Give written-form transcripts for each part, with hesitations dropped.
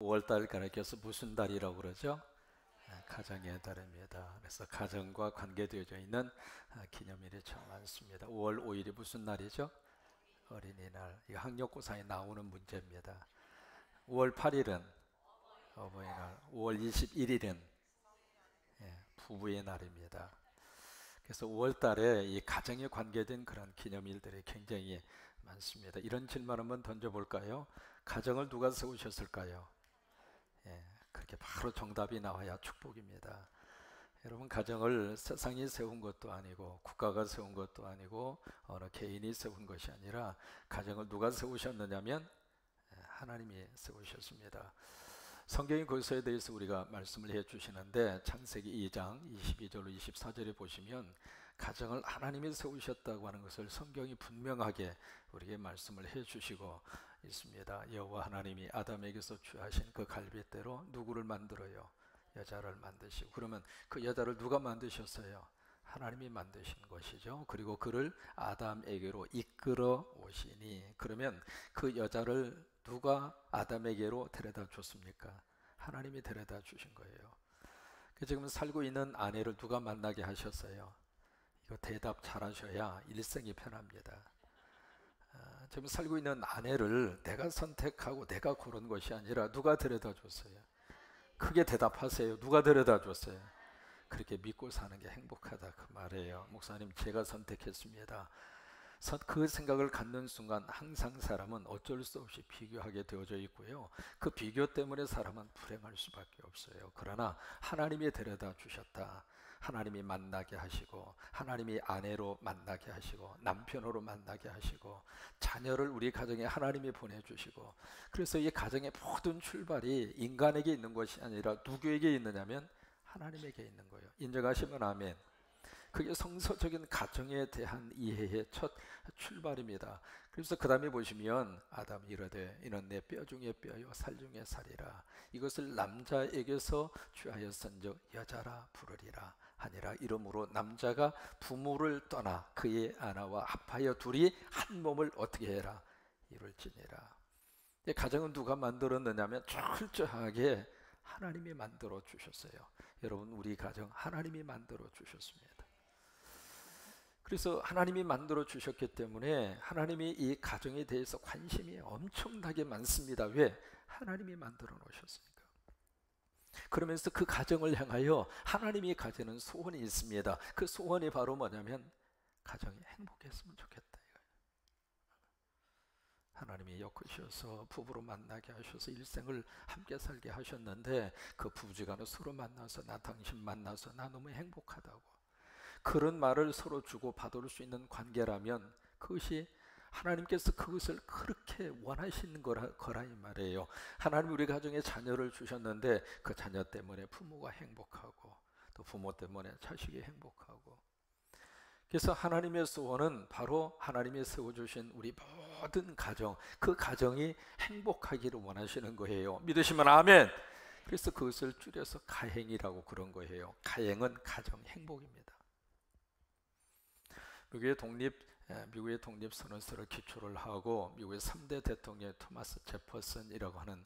5월달 가리켜서 무슨 달이라고 그러죠? 가정의 달입니다. 그래서 가정과 관계되어져 있는 기념일이 참 많습니다. 5월 5일이 무슨 날이죠? 어린이날. 이 학력고사에 나오는 문제입니다. 5월 8일은 어버이날, 5월 21일은 부부의 날입니다. 그래서 5월 달에 이 가정에 관계된 그런 기념일들이 굉장히 많습니다. 이런 질문 한번 던져볼까요? 가정을 누가 세우셨을까요? 그렇게 바로 정답이 나와야 축복입니다. 여러분, 가정을 세상이 세운 것도 아니고 국가가 세운 것도 아니고 어느 개인이 세운 것이 아니라 가정을 누가 세우셨느냐면 하나님이 세우셨습니다. 성경이 그것에 대해서 우리가 말씀을 해주시는데 창세기 2장 22절로 24절에 보시면 가정을 하나님이 세우셨다고 하는 것을 성경이 분명하게 우리에게 말씀을 해주시고 있습니다. 여호와 하나님이 아담에게서 취하신 그 갈빗대로 누구를 만들어요? 여자를 만드시고, 그러면 그 여자를 누가 만드셨어요? 하나님이 만드신 것이죠. 그리고 그를 아담에게로 이끌어 오시니, 그러면 그 여자를 누가 아담에게로 데려다 줬습니까? 하나님이 데려다 주신 거예요. 지금 살고 있는 아내를 누가 만나게 하셨어요? 이거 대답 잘하셔야 일생이 편합니다. 지금 살고 있는 아내를 내가 선택하고 내가 고른 것이 아니라 누가 데려다 줬어요? 크게 대답하세요. 누가 데려다 줬어요? 그렇게 믿고 사는 게 행복하다 그 말이에요. 목사님, 제가 선택했습니다. 그 생각을 갖는 순간 항상 사람은 어쩔 수 없이 비교하게 되어져 있고요. 그 비교 때문에 사람은 불행할 수밖에 없어요. 그러나 하나님이 데려다 주셨다. 하나님이 만나게 하시고, 하나님이 아내로 만나게 하시고, 남편으로 만나게 하시고, 자녀를 우리 가정에 하나님이 보내주시고, 그래서 이 가정의 모든 출발이 인간에게 있는 것이 아니라 누구에게 있느냐면 하나님에게 있는 거예요. 인정하시면 아멘. 그게 성서적인 가정에 대한 이해의 첫 출발입니다. 그래서 그 다음에 보시면 아담이 이르되 이는 내 뼈 중에 뼈요 살 중에 살이라, 이것을 남자에게서 취하였은즉 여자라 부르리라 하니라. 이러므로 남자가 부모를 떠나 그의 아내와 합하여 둘이 한 몸을 어떻게 해라? 이룰지니라. 가정은 누가 만들었느냐면 철저하게 하나님이 만들어 주셨어요. 여러분, 우리 가정 하나님이 만들어 주셨습니다. 그래서 하나님이 만들어 주셨기 때문에 하나님이 이 가정에 대해서 관심이 엄청나게 많습니다. 왜? 하나님이 만들어 놓으셨으니까. 그러면서 그 가정을 향하여 하나님이 가지는 소원이 있습니다. 그 소원이 바로 뭐냐면 가정이 행복했으면 좋겠다. 하나님이 엮으셔서 부부로 만나게 하셔서 일생을 함께 살게 하셨는데, 그 부부지간에 서로 만나서 나 당신 만나서 나 너무 행복하다고 그런 말을 서로 주고 받을 수 있는 관계라면 그것이 하나님께서 그것을 그렇게 원하시는 거라 이 말이에요. 하나님 우리 가정에 자녀를 주셨는데 그 자녀 때문에 부모가 행복하고 또 부모 때문에 자식이 행복하고, 그래서 하나님의 소원은 바로 하나님이 세워주신 우리 모든 가정, 그 가정이 행복하기를 원하시는 거예요. 믿으시면 아멘. 그래서 그것을 줄여서 가행이라고 그런 거예요. 가행은 가정 행복입니다. 미국의 독립선언서를 기초를 하고 미국의 3대 대통령 토마스 제퍼슨이라고 하는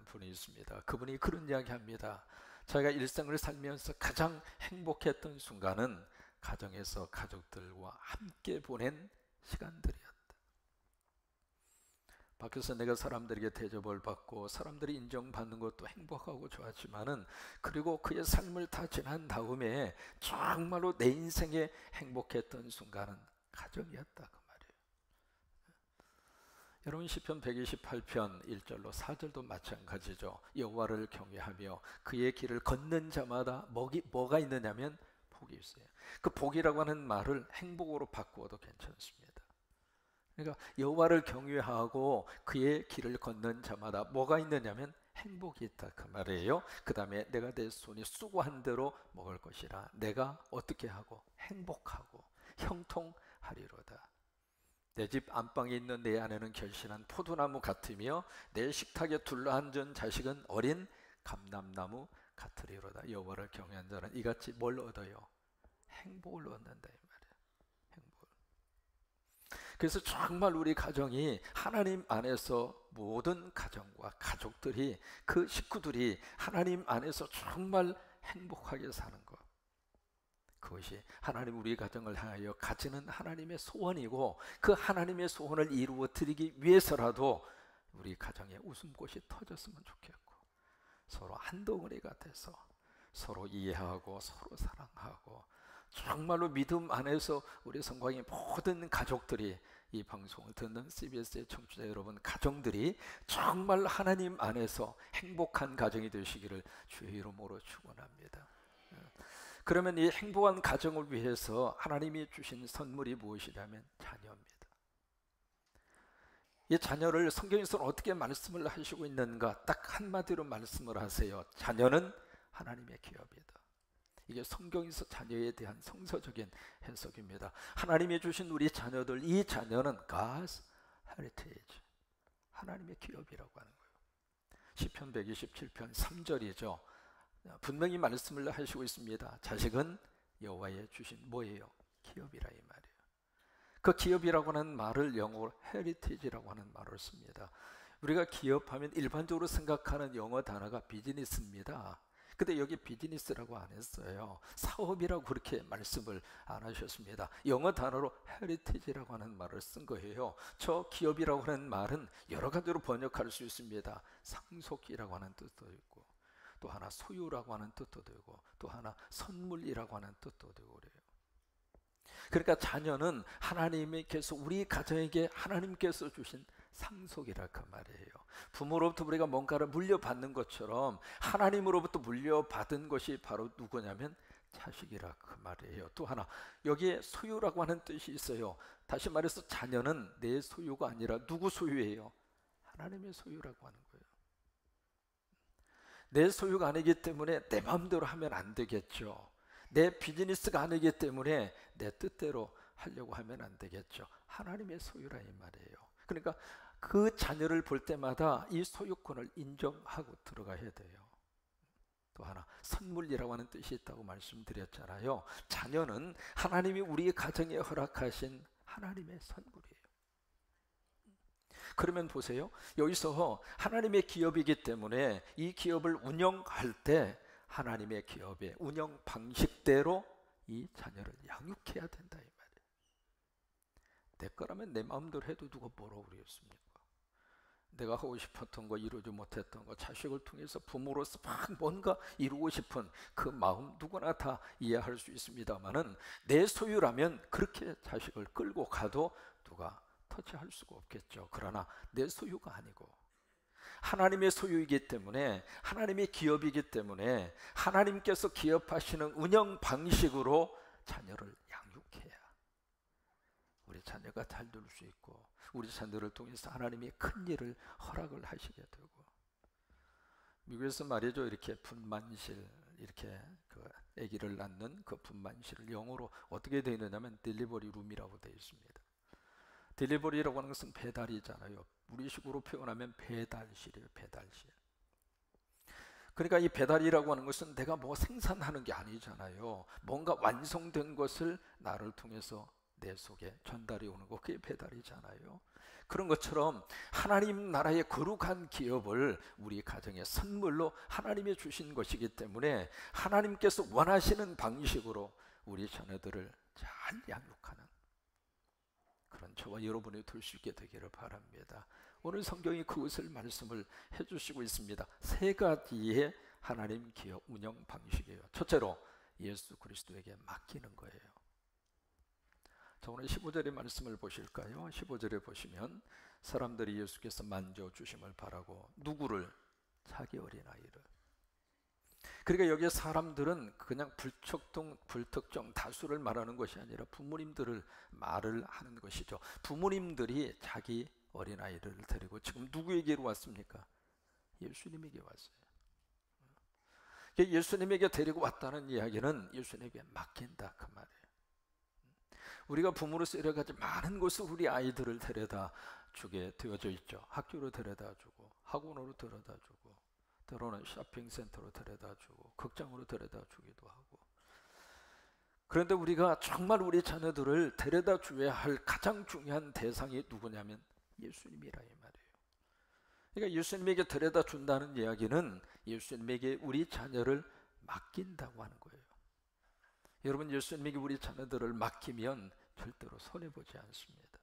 분이 있습니다. 그분이 그런 이야기합니다. 자기가 일생을 살면서 가장 행복했던 순간은 가정에서 가족들과 함께 보낸 시간들이었다. 밖에서 내가 사람들에게 대접을 받고 사람들이 인정받는 것도 행복하고 좋았지만은, 그리고 그의 삶을 다 지난 다음에 정말로 내 인생에 행복했던 순간은 가정이었다 그 말이에요. 여러분, 시편 128편 1절로 4절도 마찬가지죠. 여호와를 경외하며 그의 길을 걷는 자마다 뭐가 있느냐면 복이 있어요. 그 복이라고 하는 말을 행복으로 바꾸어도 괜찮습니다. 그러니까 여호와를 경외하고 그의 길을 걷는 자마다 뭐가 있느냐면 행복이 있다 그 말이에요. 그 다음에 내가 내 손이 수고한 대로 먹을 것이라, 내가 어떻게 하고 행복하고 형통하리로다. 내 집 안방에 있는 내 아내는 결실한 포도나무 같으며 내 식탁에 둘러앉은 자식은 어린 감람나무 같으리로다. 여호와를 경외한 자는 이같이 뭘 얻어요? 행복을 얻는다 이 말이에요. 행복을. 그래서 정말 우리 가정이 하나님 안에서 모든 가정과 가족들이 그 식구들이 하나님 안에서 정말 행복하게 사는 것, 그것이 하나님 우리 가정을 향하여 가지는 하나님의 소원이고, 그 하나님의 소원을 이루어 드리기 위해서라도 우리 가정에 웃음꽃이 터졌으면 좋겠고, 서로 한 덩어리가 돼서 서로 이해하고 서로 사랑하고, 정말로 믿음 안에서 우리 성광의 모든 가족들이, 이 방송을 듣는 CBS의 청취자 여러분 가정들이 정말 하나님 안에서 행복한 가정이 되시기를 주의 이름으로 축원합니다. 그러면 이 행복한 가정을 위해서 하나님이 주신 선물이 무엇이냐면 자녀입니다. 이 자녀를 성경에서는 어떻게 말씀을 하시고 있는가? 딱 한마디로 말씀을 하세요. 자녀는 하나님의 기업이다. 이게 성경에서 자녀에 대한 성서적인 해석입니다. 하나님이 주신 우리 자녀들, 이 자녀는 God's heritage, 하나님의 기업이라고 하는 거예요. 시편 127편 3절이죠. 분명히 말씀을 하시고 있습니다. 자식은 여호와의 주신 뭐예요? 기업이라 이 말이에요. 그 기업이라고 하는 말을 영어로 heritage라고 하는 말을 씁니다. 우리가 기업하면 일반적으로 생각하는 영어 단어가 비즈니스입니다. 근데 여기 비즈니스라고 안 했어요. 사업이라고 그렇게 말씀을 안 하셨습니다. 영어 단어로 heritage라고 하는 말을 쓴 거예요. 저 기업이라고 하는 말은 여러 가지로 번역할 수 있습니다. 상속이라고 하는 뜻도 있고, 또 하나 소유라고 하는 뜻도 되고, 또 하나 선물이라고 하는 뜻도 되고 그래요. 그러니까 자녀는 하나님께서 우리 가정에게 하나님께서 주신 상속이라 그 말이에요. 부모로부터 우리가 뭔가를 물려받는 것처럼 하나님으로부터 물려받은 것이 바로 누구냐면 자식이라 그 말이에요. 또 하나 여기에 소유라고 하는 뜻이 있어요. 다시 말해서 자녀는 내 소유가 아니라 누구 소유예요? 하나님의 소유라고 하는 거예요. 내 소유가 아니기 때문에 내 마음대로 하면 안 되겠죠. 내 비즈니스가 아니기 때문에 내 뜻대로 하려고 하면 안 되겠죠. 하나님의 소유라 이 말이에요. 그러니까 그 자녀를 볼 때마다 이 소유권을 인정하고 들어가야 돼요. 또 하나 선물이라고 하는 뜻이 있다고 말씀드렸잖아요. 자녀는 하나님이 우리 가정에 허락하신 하나님의 선물이에요. 그러면 보세요. 여기서 하나님의 기업이기 때문에 이 기업을 운영할 때 하나님의 기업의 운영 방식대로 이 자녀를 양육해야 된다 이 말이에요. 내 거라면 내 마음대로 해도 누가 뭐라고 그러겠습니까? 내가 하고 싶었던 거 이루지 못했던 거 자식을 통해서 부모로서 막 뭔가 이루고 싶은 그 마음 누구나 다 이해할 수 있습니다만은 내 소유라면 그렇게 자식을 끌고 가도 누가 터치할 수가 없겠죠. 그러나 내 소유가 아니고 하나님의 소유이기 때문에, 하나님의 기업이기 때문에 하나님께서 기업하시는 운영 방식으로 자녀를 양육해야 우리 자녀가 잘 될 수 있고, 우리 자녀를 통해서 하나님이 큰 일을 허락을 하시게 되고. 미국에서 말이죠, 이렇게 분만실, 이렇게 그 아기를 낳는 그 분만실을 영어로 어떻게 되어 있느냐면 딜리버리 룸이라고 되어 있습니다. 딜리버리라고 하는 것은 배달이잖아요. 우리식으로 표현하면 배달실이에요. 배달실. 그러니까 이 배달이라고 하는 것은 내가 뭐 생산하는 게 아니잖아요. 뭔가 완성된 것을 나를 통해서 내 속에 전달이 오는 거, 그게 배달이잖아요. 그런 것처럼 하나님 나라의 거룩한 기업을 우리 가정의 선물로 하나님이 주신 것이기 때문에 하나님께서 원하시는 방식으로 우리 자녀들을 잘 양육하는 그런 저와 여러분이 될 수 있게 되기를 바랍니다. 오늘 성경이 그것을 말씀을 해주시고 있습니다. 세 가지의 하나님 기업 운영 방식이에요. 첫째로 예수 그리스도에게 맡기는 거예요. 자, 오늘 15절의 말씀을 보실까요? 15절에 보시면 사람들이 예수께서 만져주심을 바라고 누구를? 자기 어린아이를. 그러니까 여기에 사람들은 그냥 불특정 다수를 말하는 것이 아니라 부모님들을 말을 하는 것이죠. 부모님들이 자기 어린아이를 데리고 지금 누구에게로 왔습니까? 예수님에게 왔어요. 예수님에게 데리고 왔다는 이야기는 예수님에게 맡긴다 그 말이에요. 우리가 부모로서 여러 가지 많은 곳을 우리 아이들을 데려다 주게 되어져 있죠. 학교로 데려다 주고, 학원으로 데려다 주고, 때로는 쇼핑센터로 데려다 주고, 극장으로 데려다 주기도 하고. 그런데 우리가 정말 우리 자녀들을 데려다 줘야 할 가장 중요한 대상이 누구냐면 예수님이라 이 말이에요. 그러니까 예수님에게 데려다 준다는 이야기는 예수님에게 우리 자녀를 맡긴다고 하는 거예요. 여러분, 예수님에게 우리 자녀들을 맡기면 절대로 손해보지 않습니다.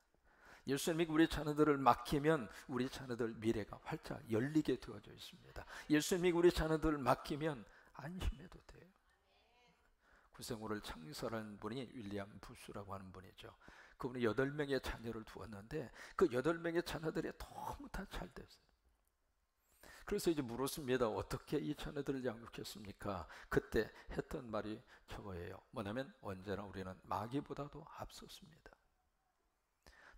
예수님에게 우리 자녀들을 맡기면 우리 자녀들 미래가 활짝 열리게 되어져 있습니다. 예수님에게 우리 자녀들을 맡기면 안심해도 돼요. 구세모를 창설한 분이 윌리엄 부스라고 하는 분이죠. 그분이 8명의 자녀를 두었는데 그 8명의 자녀들이 너무 다 잘 됐어요. 그래서 이제 물었습니다. 어떻게 이 자녀들을 양육했습니까? 그때 했던 말이 저거예요. 뭐냐면 언제나 우리는 마귀보다도 앞섰습니다.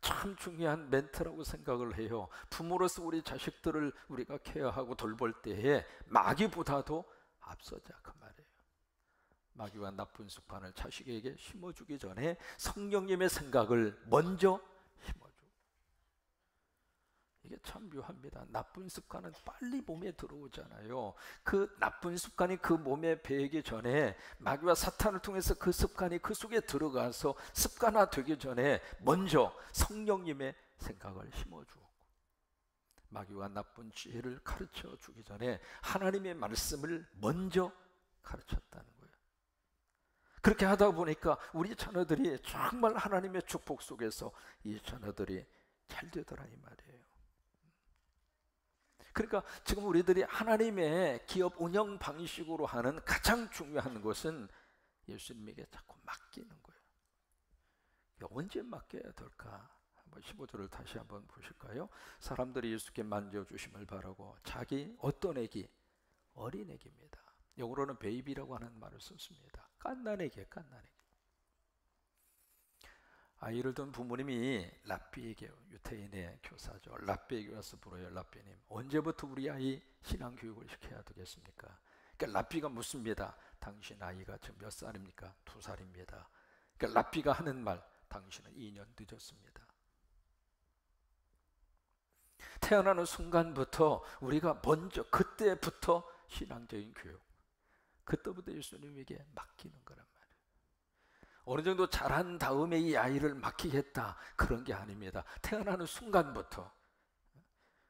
참 중요한 멘트라고 생각을 해요. 부모로서 우리 자식들을 우리가 케어하고 돌볼 때에 마귀보다도 앞서자 그 말이에요. 마귀와 나쁜 습관을 자식에게 심어주기 전에 성령님의 생각을 먼저 심어줘. 이게 참 묘합니다. 나쁜 습관은 빨리 몸에 들어오잖아요. 그 나쁜 습관이 그 몸에 배이기 전에 마귀와 사탄을 통해서 그 습관이 그 속에 들어가서 습관화되기 전에 먼저 성령님의 생각을 심어주었고, 마귀와 나쁜 지혜를 가르쳐 주기 전에 하나님의 말씀을 먼저 가르쳤다는 거예요. 그렇게 하다 보니까 우리 자녀들이 정말 하나님의 축복 속에서 이 자녀들이 잘 되더라 이 말이에요. 그러니까 지금 우리들이 하나님의 기업 운영 방식으로 하는 가장 중요한 것은 예수님에게 자꾸 맡기는 거예요. 언제 맡겨야 될까? 한번 15절을 다시 한번 보실까요? 사람들이 예수께 만져주심을 바라고 자기 어떤 애기? 어린 애기입니다. 영어로는 베이비라고 하는 말을 썼습니다. 갓난애기, 갓난애기. 아이를 둔 부모님이 랍비에게, 유태인의 교사죠, 랍비에게 와서 물어요. 랍비님, 언제부터 우리 아이 신앙교육을 시켜야 되겠습니까? 그러니까 랍비가 묻습니다. 당신 아이가 지금 몇 살입니까? 2살입니다. 그러니까 랍비가 하는 말, 당신은 2년 늦었습니다. 태어나는 순간부터 우리가 먼저 그때부터 신앙적인 교육, 그때부터 예수님에게 맡기는 거란 말이에요. 어느 정도 자란 다음에 이 아이를 맡기겠다 그런 게 아닙니다. 태어나는 순간부터.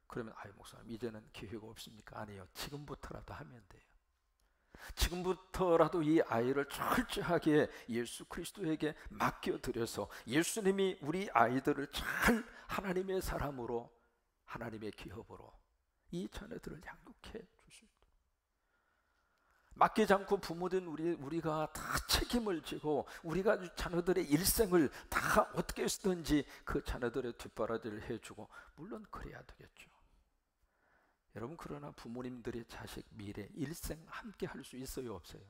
그러면 아이 목사님 이제는 기회가 없습니까? 아니요, 지금부터라도 하면 돼요. 지금부터라도 이 아이를 철저하게 예수 그리스도에게 맡겨드려서 예수님이 우리 아이들을 잘 하나님의 사람으로, 하나님의 기업으로 이 자녀들을 양육해 주실 때, 맡기지 않고 부모된 우리가 다 책임을 지고 우리가 자녀들의 일생을 다 어떻게 쓰든지 그 자녀들의 뒷바라지를 해주고, 물론 그래야 되겠죠. 여러분, 그러나 부모님들이 자식 미래 일생 함께 할 수 있어요, 없어요?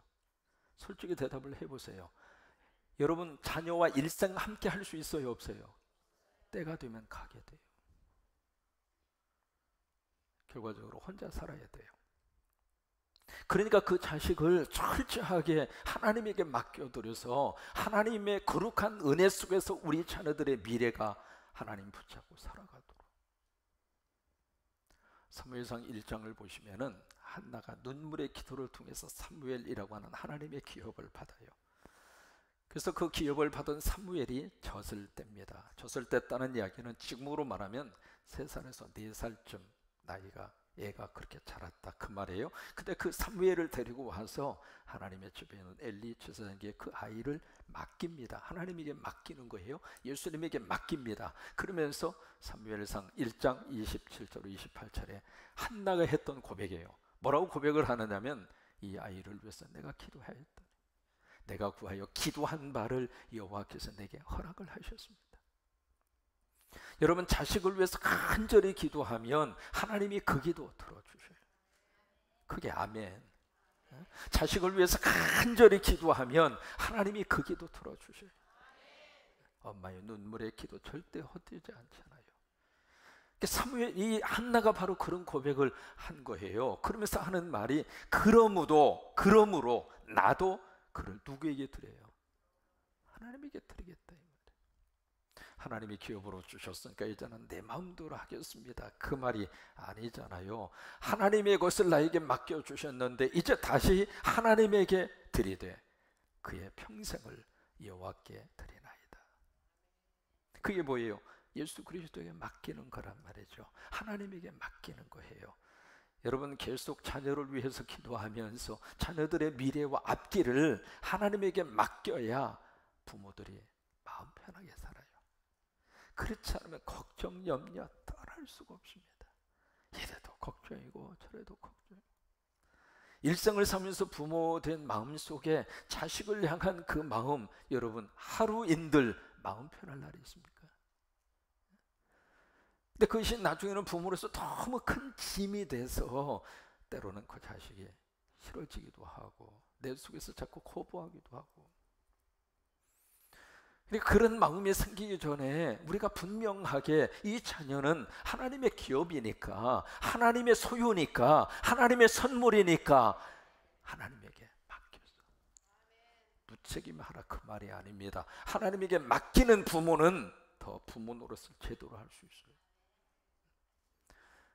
솔직히 대답을 해보세요. 여러분, 자녀와 일생 함께 할 수 있어요, 없어요? 때가 되면 가게 돼요. 결과적으로 혼자 살아야 돼요. 그러니까 그 자식을 철저하게 하나님에게 맡겨드려서 하나님의 거룩한 은혜 속에서 우리 자녀들의 미래가 하나님 붙잡고 살아가도록. 사무엘상 1장을 보시면은 한나가 눈물의 기도를 통해서 사무엘이라고 하는 하나님의 기업을 받아요. 그래서 그 기업을 받은 사무엘이 젖을 뗍니다. 젖을 뗐다는 이야기는 지금으로 말하면 3살에서 4살쯤 나이가, 애가 그렇게 자랐다 그 말이에요. 근데 그 사무엘을 데리고 와서 하나님의 집에 있는 엘리 제사장에게 그 아이를 맡깁니다. 하나님에게 맡기는 거예요. 예수님에게 맡깁니다. 그러면서 사무엘상 1장 27절 28절에 한나가 했던 고백이에요. 뭐라고 고백을 하느냐면, 이 아이를 위해서 내가 기도하였더니 내가 구하여 기도한 바를 여호와께서 내게 허락을 하셨습니다. 여러분, 자식을 위해서 간절히 기도하면 하나님이 그 기도 들어주셔요. 그게 아멘. 자식을 위해서 간절히 기도하면 하나님이 그 기도 들어주셔요. 엄마의 눈물의 기도 절대 헛되지 않잖아요. 사무엘, 이 한나가 바로 그런 고백을 한 거예요. 그러면서 하는 말이, 그러므로 나도 그를 누구에게 드려요? 하나님에게 드리겠다. 하나님이 기업으로 주셨으니까 이제는 내 마음대로 하겠습니다, 그 말이 아니잖아요. 하나님의 것을 나에게 맡겨주셨는데 이제 다시 하나님에게 드리되 그의 평생을 여호와께 드리나이다. 그게 뭐예요? 예수 그리스도에게 맡기는 거란 말이죠. 하나님에게 맡기는 거예요. 여러분 계속 자녀를 위해서 기도하면서 자녀들의 미래와 앞길을 하나님에게 맡겨야 부모들이 마음 편하게 살아요. 그렇지 않으면 걱정, 염려 떠날 수가 없습니다. 이래도 걱정이고 저래도 걱정이고. 일생을 살면서 부모된 마음속에 자식을 향한 그 마음, 여러분 하루인들 마음 편할 날이 있습니까? 근데 그것이 나중에는 부모로서 너무 큰 짐이 돼서 때로는 그 자식이 싫어지기도 하고 내 속에서 자꾸 거부하기도 하고. 그런 마음이 생기기 전에 우리가 분명하게 이 자녀는 하나님의 기업이니까, 하나님의 소유니까, 하나님의 선물이니까 하나님에게 맡겼어. 무책임하라 그 말이 아닙니다. 하나님에게 맡기는 부모는 더 부모 노릇을 제대로 할 수 있어요.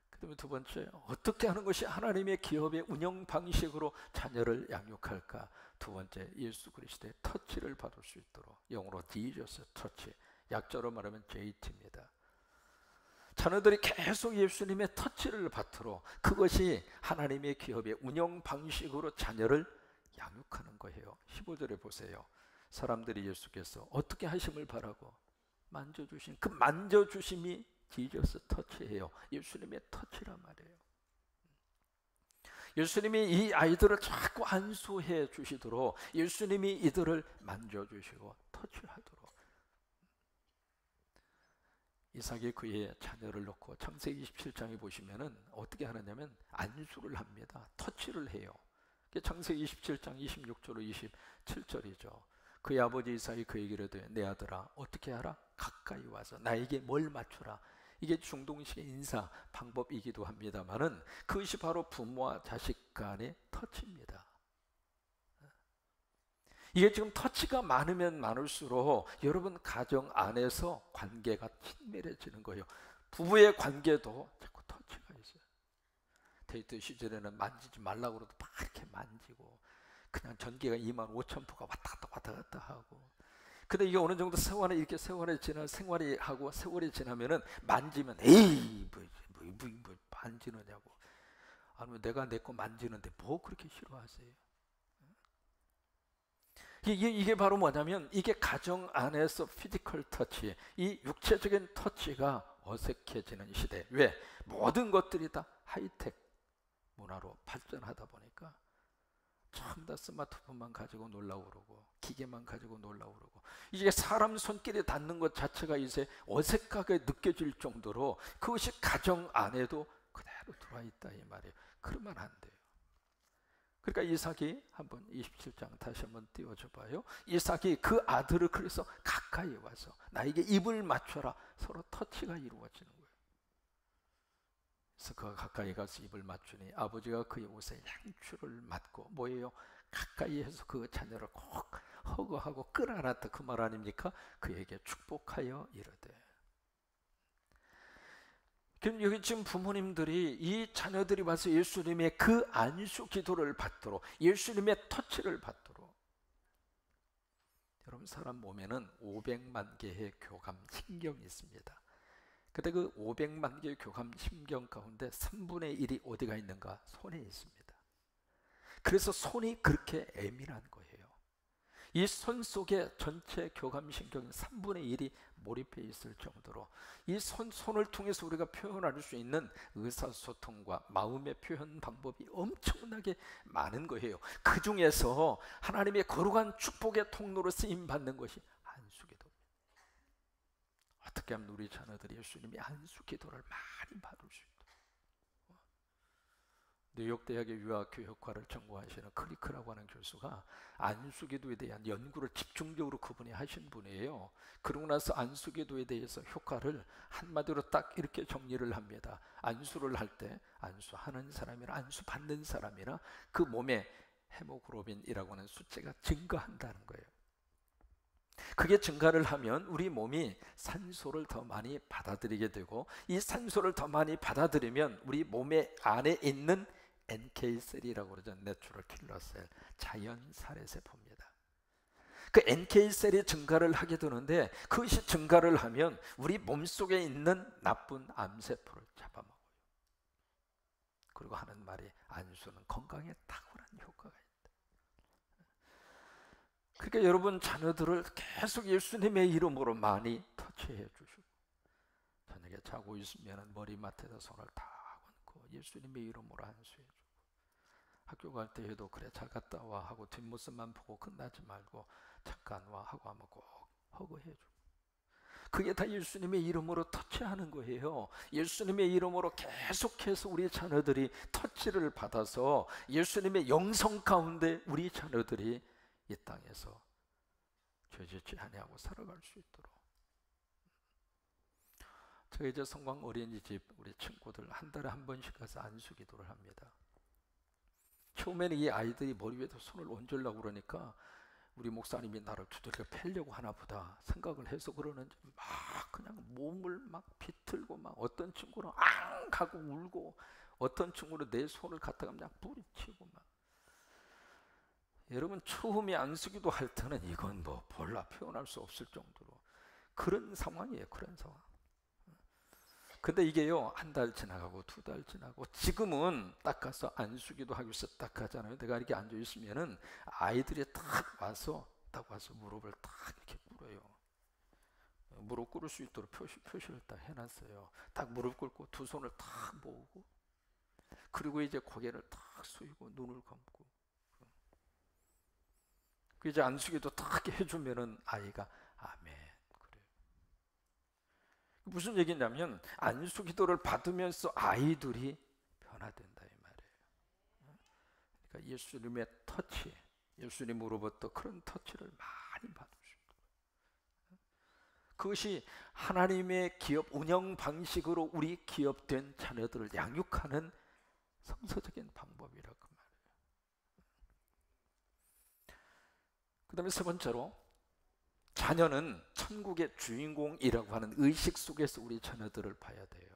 그 다음에 두 번째, 어떻게 하는 것이 하나님의 기업의 운영 방식으로 자녀를 양육할까? 두 번째, 예수 그리스도의 터치를 받을 수 있도록, 영어로 Jesus 터치, 약자로 말하면 JT입니다. 자녀들이 계속 예수님의 터치를 받도록, 그것이 하나님의 기업의 운영 방식으로 자녀를 양육하는 거예요. 15절에 보세요. 사람들이 예수께서 어떻게 하심을 바라고 만져주신 그 만져주심이 지저스 터치예요. 예수님의 터치란 말이에요. 예수님이 이 아이들을 자꾸 안수해 주시도록 예수님이 이들을 만져주시고 터치하도록. 이삭이 그의 자녀를 놓고 창세기 27장에 보시면은 어떻게 하느냐면 안수를 합니다. 터치를 해요. 창세기 27장 26절로 27절이죠. 그의 아버지 이삭이 그에게 이르되 내 아들아 어떻게 하라? 가까이 와서 나에게 뭘 맞추라. 이게 중동식의 인사 방법이기도 합니다만은 그것이 바로 부모와 자식 간의 터치입니다. 이게 지금 터치가 많으면 많을수록 여러분 가정 안에서 관계가 친밀해지는 거예요. 부부의 관계도 자꾸 터치가 있어요. 데이트 시절에는 만지지 말라고 그래도 막 이렇게 만지고 그냥 전기가 25,000포가 왔다 갔다 하고. 근데 이게 어느 정도 세월이 이렇게 생활이 하고 세월이 지나면은 만지면 에이 뭐 만지느냐고. 아니면 내가 내 거 만지는데 뭐 그렇게 싫어하세요? 이게 바로 뭐냐면 이게 가정 안에서 피지컬 터치, 이 육체적인 터치가 어색해지는 시대. 왜? 모든 것들이 다 하이텍 문화로 발전하다 보니까 전부 다 스마트폰만 가지고 놀라고 그러고 기계만 가지고 놀라고 그러고 이게 사람 손길에 닿는 것 자체가 이제 어색하게 느껴질 정도로 그것이 가정 안에도 그대로 들어와 있다 이 말이에요. 그러면 안 돼요. 그러니까 이삭이 한번 27장 다시 한번 띄워줘 봐요. 이삭이 그 아들을 그래서 가까이 와서 나에게 입을 맞춰라. 서로 터치가 이루어지는 거예요. 그래서 그가 가까이 가서 입을 맞추니 아버지가 그의 옷에 향추를 맡고 뭐예요? 가까이 해서 그 자녀를 꼭 허거하고 끌어안았다 그 말 아닙니까? 그에게 축복하여 이르되. 그럼 여기 지금 부모님들이 이 자녀들이 와서 예수님의 그 안수 기도를 받도록 예수님의 터치를 받도록. 여러분 사람 몸에는 500만 개의 교감 신경이 있습니다. 근데 그 500만 개의 교감 신경 가운데 3분의 1이 어디가 있는가? 손에 있습니다. 그래서 손이 그렇게 예민한 거예요. 이 손 속에 전체 교감 신경의 3분의 1이 몰입해 있을 정도로 이 손을 통해서 우리가 표현할 수 있는 의사소통과 마음의 표현 방법이 엄청나게 많은 거예요. 그 중에서 하나님의 거룩한 축복의 통로로 쓰임받는 것이 안수기도입니다. 어떻게 하면 우리 자녀들이 예수님이 안수기도를 많이 받을 수 있도록. 뉴욕 대학의 유아교육과를 전공하시는 클리크라고 하는 교수가 안수기도에 대한 연구를 집중적으로 그분이 하신 분이에요. 그러고 나서 안수기도에 대해서 효과를 한마디로 딱 이렇게 정리를 합니다. 안수를 할 때 안수하는 사람이나 안수받는 사람이나 그 몸에 헤모글로빈이라고 하는 숫자가 증가한다는 거예요. 그게 증가를 하면 우리 몸이 산소를 더 많이 받아들이게 되고 이 산소를 더 많이 받아들이면 우리 몸의 안에 있는 NK셀이라고 그러죠. 내추럴 킬러 셀, 자연 살해 세포입니다. 그 NK셀이 증가를 하게 되는데, 그것이 증가를 하면 우리 몸속에 있는 나쁜 암세포를 잡아먹어요. 그리고 하는 말이 안수는 건강에 탁월한 효과가 있다. 그러니까 여러분 자녀들을 계속 예수님의 이름으로 많이 터치해 주시고, 저녁에 자고 있으면 머리맡에다 손을 딱 얹고 예수님의 이름으로 안수해 주고, 학교 갈 때에도 그래 잘 갔다 와 하고 뒷모습만 보고 끝나지 말고 잠깐 와 하고 하면 꼭 허그해 주고, 그게 다 예수님의 이름으로 터치하는 거예요. 예수님의 이름으로 계속해서 우리 자녀들이 터치를 받아서 예수님의 영성 가운데 우리 자녀들이 이 땅에서 죄짓지 아니하고 살아갈 수 있도록. 제가 이제 성광 어린이집 우리 친구들 한 달에 한 번씩 가서 안수 기도를 합니다. 처음에는 이 아이들이 머리 위에다 손을 얹으려고 그러니까 우리 목사님이 나를 두들겨 패려고 하나 보다 생각을 해서 그러는지 막 그냥 몸을 막 비틀고, 막 어떤 친구는 앙 하고 울고, 어떤 친구는 내 손을 갖다가 그냥 뿌리치고 막. 여러분 처음에 안수기도 할 때는 이건 뭐 볼라 표현할 수 없을 정도로 그런 상황이에요. 그런 상황. 근데 이게요, 한 달 지나가고 두 달 지나고, 지금은 딱 가서 안수기도 하기 위해서 딱 하잖아요. 내가 이렇게 앉아 있으면은 아이들이 딱 와서 무릎을 딱 이렇게 꿇어요. 무릎 꿇을 수 있도록 표시를 딱 해놨어요. 딱 무릎 꿇고 두 손을 딱 모으고, 그리고 이제 고개를 딱 숙이고 눈을 감고, 그 이제 안수기도 딱 해주면은 아이가 아멘. 무슨 얘기냐면 안수 기도를 받으면서 아이들이 변화된다 이 말이에요. 그러니까 예수님의 터치, 예수님으로부터 그런 터치를 많이 받으십니다. 그것이 하나님의 기업 운영 방식으로 우리 기업된 자녀들을 양육하는 성서적인 방법이라고 말해요. 그 다음에 세 번째로, 자녀는 천국의 주인공이라고 하는 의식 속에서 우리 자녀들을 봐야 돼요.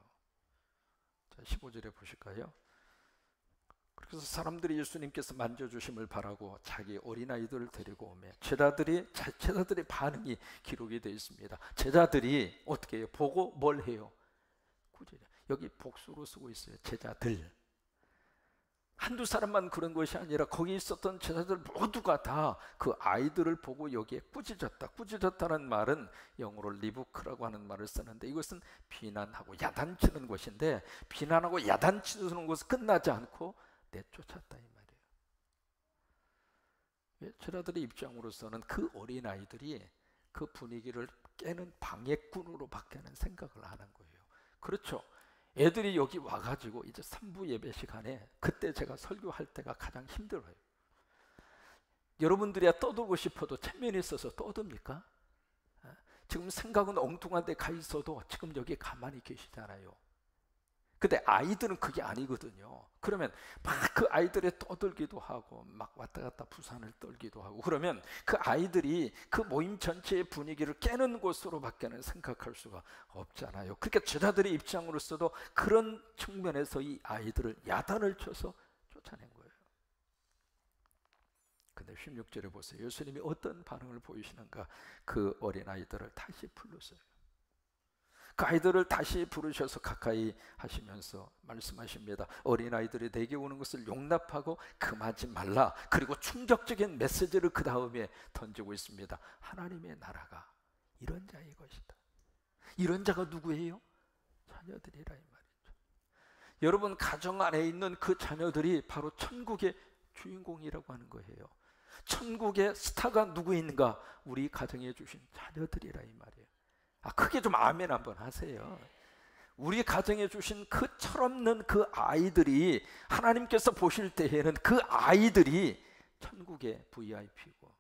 자, 15절에 보실까요? 그래서 사람들이 예수님께서 만져주심을 바라고 자기 어린아이들을 데리고 오매 제자들의 반응이 기록이 되어 있습니다. 제자들이 어떻게 해요? 보고 뭘 해요? 여기 복수로 쓰고 있어요. 제자들. 한두 사람만 그런 것이 아니라 거기 있었던 제자들 모두가 다 그 아이들을 보고 여기에 꾸짖었다. 꾸짖었다는 말은 영어로 리부크라고 하는 말을 쓰는데, 이것은 비난하고 야단치는 것인데, 비난하고 야단치는 것은 끝나지 않고 내쫓았다 이 말이에요. 제자들의 입장으로서는 그 어린아이들이 그 분위기를 깨는 방해꾼으로 밖에는 생각을 안 한 거예요. 그렇죠. 애들이 여기 와가지고 이제 3부 예배 시간에, 그때 제가 설교할 때가 가장 힘들어요. 여러분들이야 떠들고 싶어도 체면이 있어서 떠듭니까? 지금 생각은 엉뚱한 데 가 있어도 지금 여기 가만히 계시잖아요. 근데 아이들은 그게 아니거든요. 그러면 막 그 아이들이 떠들기도 하고 막 왔다 갔다 부산을 떨기도 하고, 그러면 그 아이들이 그 모임 전체의 분위기를 깨는 것으로 밖에는 생각할 수가 없잖아요. 그러니까 제자들의 입장으로서도 그런 측면에서 이 아이들을 야단을 쳐서 쫓아낸 거예요. 근데 16절에 보세요. 예수님이 어떤 반응을 보이시는가? 그 어린아이들을 다시 불렀어요. 그 아이들을 다시 부르셔서 가까이 하시면서 말씀하십니다. 어린아이들이 내게 오는 것을 용납하고 금하지 말라. 그리고 충격적인 메시지를 그 다음에 던지고 있습니다. 하나님의 나라가 이런 자의 것이다. 이런 자가 누구예요? 자녀들이라 이 말이죠. 여러분 가정 안에 있는 그 자녀들이 바로 천국의 주인공이라고 하는 거예요. 천국의 스타가 누구 있는가? 우리 가정에 주신 자녀들이라 이 말이에요. 크게 좀 아멘 한번 하세요. 우리 가정에 주신 그 철없는 그 아이들이, 하나님께서 보실 때에는 그 아이들이 천국의 VIP고,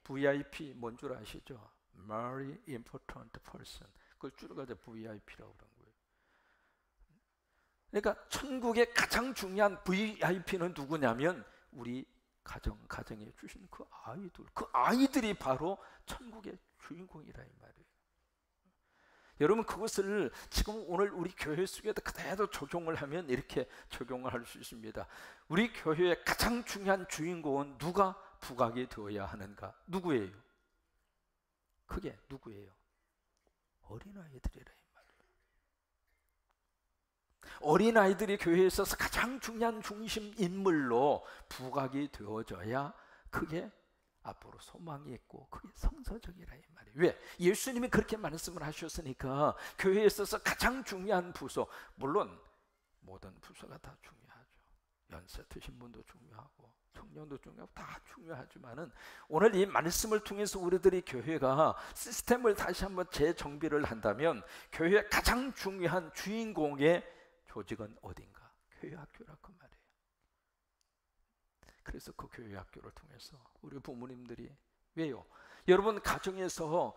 VIP 뭔 줄 아시죠? Very important person. 그걸 줄여가지고 VIP라고 그런 거예요. 그러니까 천국의 가장 중요한 VIP는 누구냐면 우리 가정에 주신 그 아이들, 그 아이들이 바로 천국의 주인공이라 이 말이에요. 여러분 그것을 지금 오늘 우리 교회 속에도 그대로 적용을 하면 이렇게 적용을 할 수 있습니다. 우리 교회의 가장 중요한 주인공은 누가 부각이 되어야 하는가? 누구예요? 그게 누구예요? 어린아이들이라 이 말이에요. 어린아이들이 교회에 있어서 가장 중요한 중심 인물로 부각이 되어져야 그게 앞으로 소망이 있고 그게 성서적이라 이 말이에요. 왜? 예수님이 그렇게 말씀을 하셨으니까 교회에 있어서 가장 중요한 부서, 물론 모든 부서가 다 중요하죠. 연세 드신 분도 중요하고 청년도 중요하고 다 중요하지만은 오늘 이 말씀을 통해서 우리들이 교회가 시스템을 다시 한번 재정비를 한다면 교회의 가장 중요한 주인공의 조직은 어딘가? 교회 학교라 그 말이에요. 그래서 그 교회 학교를 통해서 우리 부모님들이 왜요? 여러분 가정에서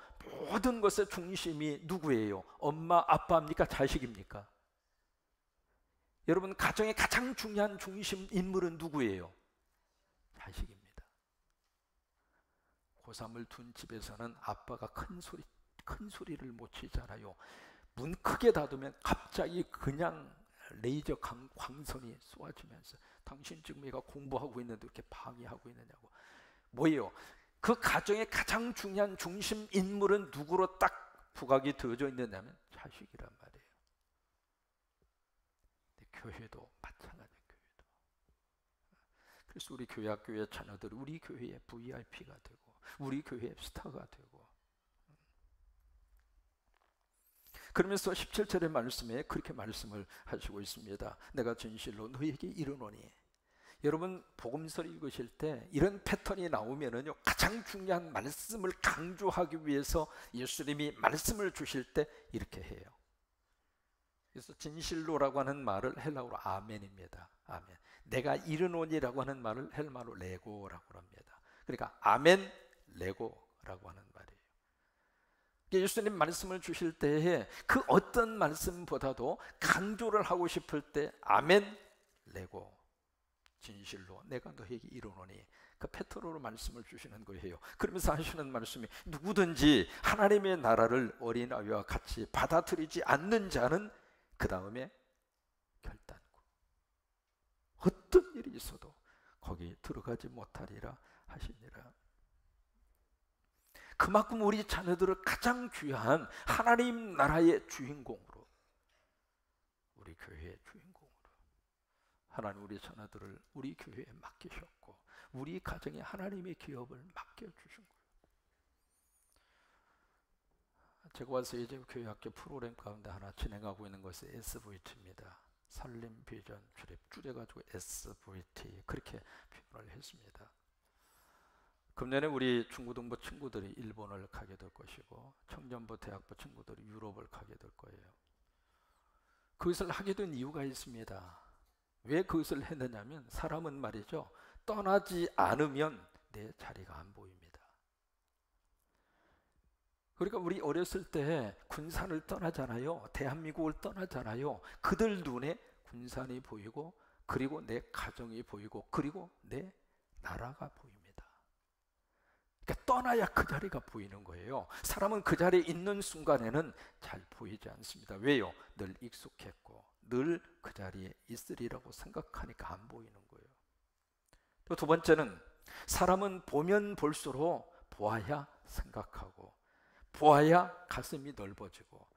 모든 것의 중심이 누구예요? 엄마, 아빠입니까? 자식입니까? 여러분 가정의 가장 중요한 중심 인물은 누구예요? 자식입니다. 고3을 둔 집에서는 아빠가 큰 소리를 못 치잖아요. 문 크게 닫으면 갑자기 그냥 레이저 광선이 쏘아지면서 당신 지금 얘가 공부하고 있는데 이렇게 방해하고 있느냐고. 뭐예요? 그 가정의 가장 중요한 중심 인물은 누구로 딱 부각이 되어져 있느냐면 자식이란 말이에요. 교회도 마찬가지예요. 교회도. 그래서 우리 교회 학교의 자녀들이 우리 교회의 VIP가 되고 우리 교회의 스타가 되고, 그러면서 17절의 말씀에 그렇게 말씀을 하시고 있습니다. 내가 진실로 너희에게 이르노니. 여러분 복음서를 읽으실 때 이런 패턴이 나오면은요, 가장 중요한 말씀을 강조하기 위해서 예수님이 말씀을 주실 때 이렇게 해요. 그래서 진실로라고 하는 말을 헬라어로 아멘입니다. 아멘. 내가 이르노니라고 하는 말을 헬라어로 레고라고 합니다. 그러니까 아멘 레고라고 하는 말이에요. 예수님 말씀을 주실 때에 그 어떤 말씀보다도 강조를 하고 싶을 때 아멘 레고, 진실로 내가 너에게 이르노니, 그 페트로로 말씀을 주시는 거예요. 그러면서 하시는 말씀이 누구든지 하나님의 나라를 어린아이와 같이 받아들이지 않는 자는 그 다음에 결단코 어떤 일이 있어도 거기 들어가지 못하리라 하시니라. 그만큼 우리 자녀들을 가장 귀한 하나님 나라의 주인공으로, 우리 교회의 주인공으로 하나님 우리 자녀들을 우리 교회에 맡기셨고 우리 가정에 하나님의 기업을 맡겨주신 거예요. 제가 와서 이제 교회학교 프로그램 가운데 하나 진행하고 있는 것이 SVT입니다. 살림 비전 줄여가지고 SVT 그렇게 표현을 했습니다. 금년에 우리 중고등부 친구들이 일본을 가게 될 것이고 청년부 대학부 친구들이 유럽을 가게 될 거예요. 그것을 하게 된 이유가 있습니다. 왜 그것을 했느냐면 사람은 말이죠, 떠나지 않으면 내 자리가 안 보입니다. 그러니까 우리 어렸을 때 군산을 떠나잖아요. 대한민국을 떠나잖아요. 그들 눈에 군산이 보이고 그리고 내 가정이 보이고 그리고 내 나라가 보입니다. 그러니까 떠나야 그 자리가 보이는 거예요. 사람은 그 자리에 있는 순간에는 잘 보이지 않습니다. 왜요? 늘 익숙했고 늘 그 자리에 있으리라고 생각하니까 안 보이는 거예요. 또 두 번째는 사람은 보면 볼수록 보아야 생각하고 보아야 가슴이 넓어지고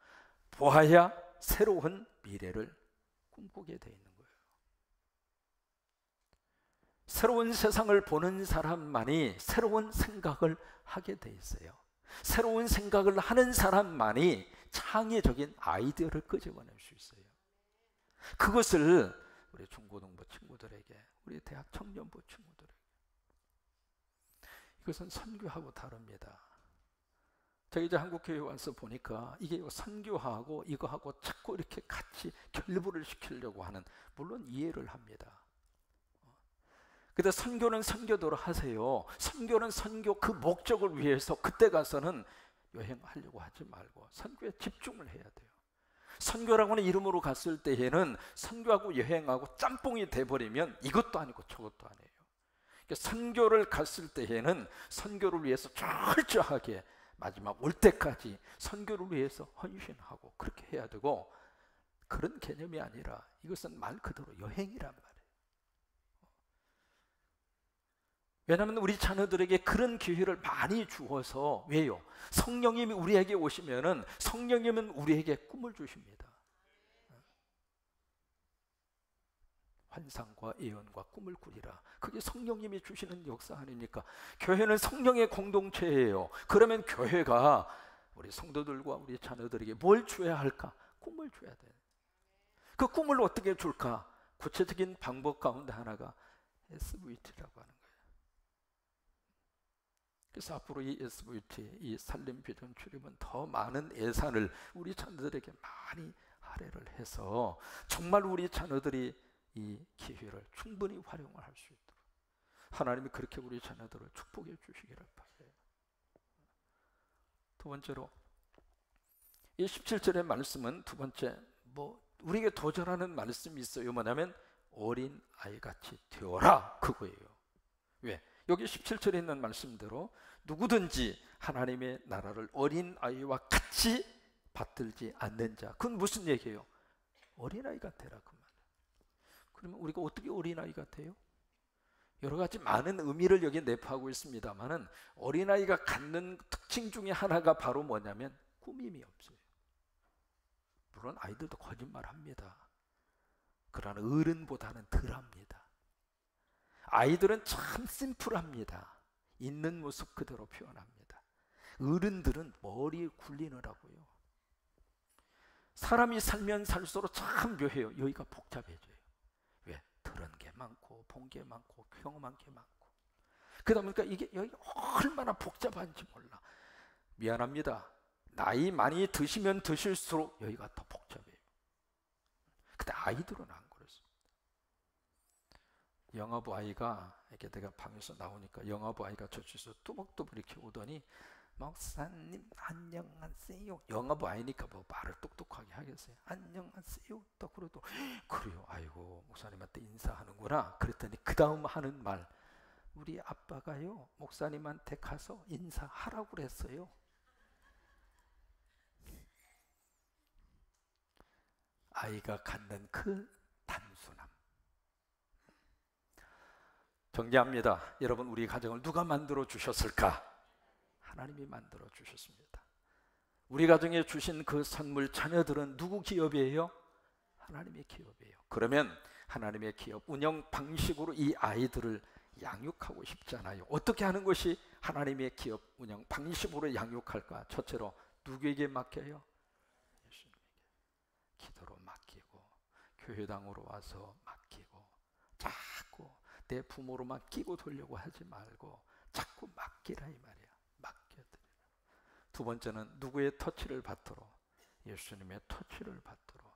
보아야 새로운 미래를 꿈꾸게 돼 있는 거예요. 새로운 세상을 보는 사람만이 새로운 생각을 하게 돼 있어요. 새로운 생각을 하는 사람만이 창의적인 아이디어를 끄집어낼 수 있어요. 그것을 우리 중고등부 친구들에게, 우리 대학 청년부 친구들에게, 이것은 선교하고 다릅니다. 제가 이제 한국교회 와서 보니까 이게 선교하고 이거하고 자꾸 이렇게 같이 결부를 시키려고 하는, 물론 이해를 합니다. 근데 선교는 선교대로 하세요. 선교는 선교 그 목적을 위해서 그때 가서는 여행하려고 하지 말고 선교에 집중을 해야 돼요. 선교라고 하는 이름으로 갔을 때에는 선교하고 여행하고 짬뽕이 돼버리면 이것도 아니고 저것도 아니에요. 그러니까 선교를 갔을 때에는 선교를 위해서 철저하게 마지막 올 때까지 선교를 위해서 헌신하고 그렇게 해야 되고, 그런 개념이 아니라 이것은 말 그대로 여행이란 말이에요. 왜냐하면 우리 자녀들에게 그런 기회를 많이 주어서, 왜요? 성령님이 우리에게 오시면은 성령님은 우리에게 꿈을 주십니다. 환상과 예언과 꿈을 꾸리라. 그게 성령님이 주시는 역사 아닙니까? 교회는 성령의 공동체예요. 그러면 교회가 우리 성도들과 우리 자녀들에게 뭘 줘야 할까? 꿈을 줘야 돼. 그 꿈을 어떻게 줄까? 구체적인 방법 가운데 하나가 SVT라고 하는 거예요. 그래서 앞으로 이 SVT, 이 살림 비전 출입은 더 많은 예산을 우리 자녀들에게 많이 할애를 해서 정말 우리 자녀들이 이 기회를 충분히 활용을 할 수 있도록 하나님이 그렇게 우리 자녀들을 축복해 주시기를 바라요. 두 번째로, 이 17절의 말씀은 두 번째, 우리에게 도전하는 말씀이 있어요. 뭐냐면 어린 아이같이 되어라, 그거예요. 왜? 여기 17절에 있는 말씀대로 누구든지 하나님의 나라를 어린 아이와 같이 받들지 않는 자, 그건 무슨 얘기예요? 어린아이가 되라, 그 말이에요. 그러면 우리가 어떻게 어린아이 같아요? 여러 가지 많은 의미를 여기 내포하고 있습니다만은 어린아이가 갖는 특징 중에 하나가 바로 뭐냐면 꾸밈이 없어요. 물론 아이들도 거짓말합니다. 그러나 어른보다는 덜합니다. 아이들은 참 심플합니다. 있는 모습 그대로 표현합니다. 어른들은 머리에 굴리느라고요. 사람이 살면 살수록 참 묘해요. 여기가 복잡해져요. 왜? 들은 게 많고 본 게 많고 경험한 게 많고, 그러다 보니까 이게 여기 얼마나 복잡한지 몰라. 미안합니다. 나이 많이 드시면 드실수록 여기가 더 복잡해요. 근데 아이들은 안 그렇습니다. 영아부 아이가 이렇게 내가 방에서 나오니까 영아부 아이가 저쪽에서 뚜벅뚜벅 이렇게 오더니 목사님 안녕하세요. 영아부 아이니까 뭐 말을 똑똑하게 하겠어요. 안녕하세요. 딱 그래도 그래요. 아이고 목사님한테 인사하는구나. 그랬더니 그 다음 하는 말, 우리 아빠가요 목사님한테 가서 인사하라고 그랬어요. 아이가 갖는 그 단순함. 정리합니다. 여러분, 우리 가정을 누가 만들어 주셨을까? 하나님이 만들어 주셨습니다. 우리 가정에 주신 그 선물, 자녀들은 누구 기업이에요? 하나님의 기업이에요. 그러면 하나님의 기업 운영 방식으로 이 아이들을 양육하고 싶잖아요. 어떻게 하는 것이 하나님의 기업 운영 방식으로 양육할까? 첫째로 누구에게 맡겨요? 예수님에게. 기도로 맡기고, 교회당으로 와서 맡기고, 자꾸 내 부모로만 끼고 돌려고 하지 말고 자꾸 맡기라, 이 말이야. 맡겨드리라. 두 번째는 누구의 터치를 받도록? 예수님의 터치를 받도록.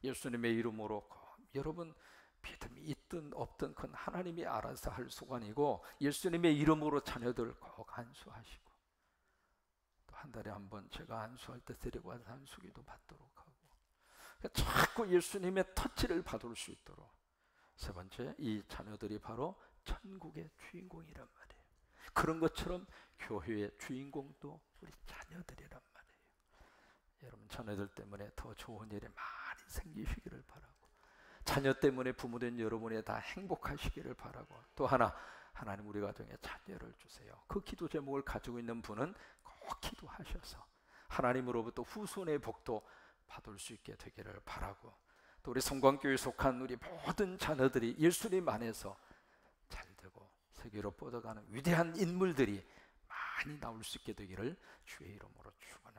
예수님의 이름으로, 여러분 믿음이 있든 없든 그건 하나님이 알아서 할 수관이고, 예수님의 이름으로 자녀들 꼭 안수하시고, 또 한 달에 한 번 제가 안수할 때 데리고 와서 안수기도 받도록 하고, 자꾸 예수님의 터치를 받을 수 있도록. 세 번째, 이 자녀들이 바로 천국의 주인공이란 말이에요. 그런 것처럼 교회의 주인공도 우리 자녀들이란 말이에요. 여러분, 자녀들 때문에 더 좋은 일이 많이 생기시기를 바라고, 자녀 때문에 부모된 여러분이 다 행복하시기를 바라고, 또 하나, 하나님 우리 가정에 자녀를 주세요. 그 기도 제목을 가지고 있는 분은 꼭 기도하셔서 하나님으로부터 후손의 복도 받을 수 있게 되기를 바라고, 또 우리 성광교회에 속한 우리 모든 자녀들이 예수님 안에서 잘되고 세계로 뻗어가는 위대한 인물들이 많이 나올 수 있게 되기를 주의 이름으로 축원합니다.